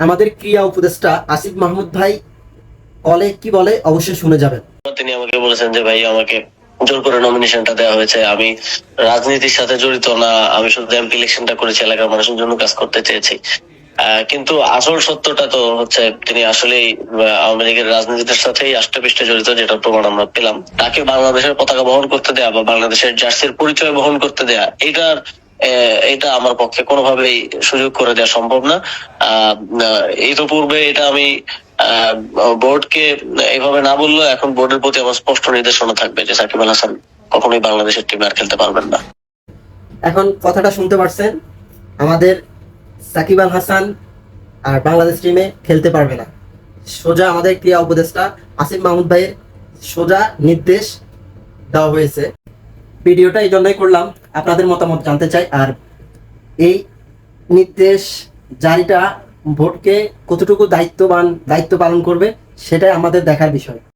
আমাদের ক্রীড়া উপদেষ্টা আসিফ মাহমুদ ভাই কলে কি বলে অবশ্যই শুনে যাবেন। তিনি আমাকে বলেছেন যে ভাই আমাকে জোর করে নমিনেশনটা দেওয়া হয়েছে, আমি রাজনীতির সাথে জড়িত না, আমি শুধু এমপি ইলেকশনটা করেছি, এলাকার মানুষের জন্য কাজ করতে চেয়েছি। কিন্তু আসল সত্যটা তো হচ্ছে তিনি আসলেই আওয়ামী লীগের রাজনীতির সাথেই আষ্টেপৃষ্টে জড়িত, যেটা প্রমাণ আমরা পেলাম। তাকে বাংলাদেশের পতাকা বহন করতে দেয়া বা বাংলাদেশের জার্সির পরিচয় বহন করতে দেয়া, এটা আমার পক্ষে কোনোভাবেই সুযোগ করে দেওয়া সম্ভব না। ইতিপূর্বে এটা আমি বোর্ডকে এইভাবে না বললো, এখন বোর্ডের প্রতি আমার স্পষ্ট নির্দেশনা থাকবে যে সাকিব আল হাসান কখনোই বাংলাদেশের টিমে আর খেলতে পারবেন না। এখন কথাটা শুনতে পারছেন, আমাদের সাকিব আল হাসান আর বাংলাদেশ টিমে খেলতে পারবে না। সোজা আমাদের ক্রীড়া উপদেষ্টা আসিফ মাহমুদ ভাইয়ের সোজা নির্দেশ দেওয়া হয়েছে। ভিডিওটা এই জন্যই করলাম, আপনাদের মতামত জানতে চাই। আর এই নির্দেশ জারিটা ভোটকে কতটুকু দায়িত্ব পালন করবে সেটাই আমাদের দেখার বিষয়।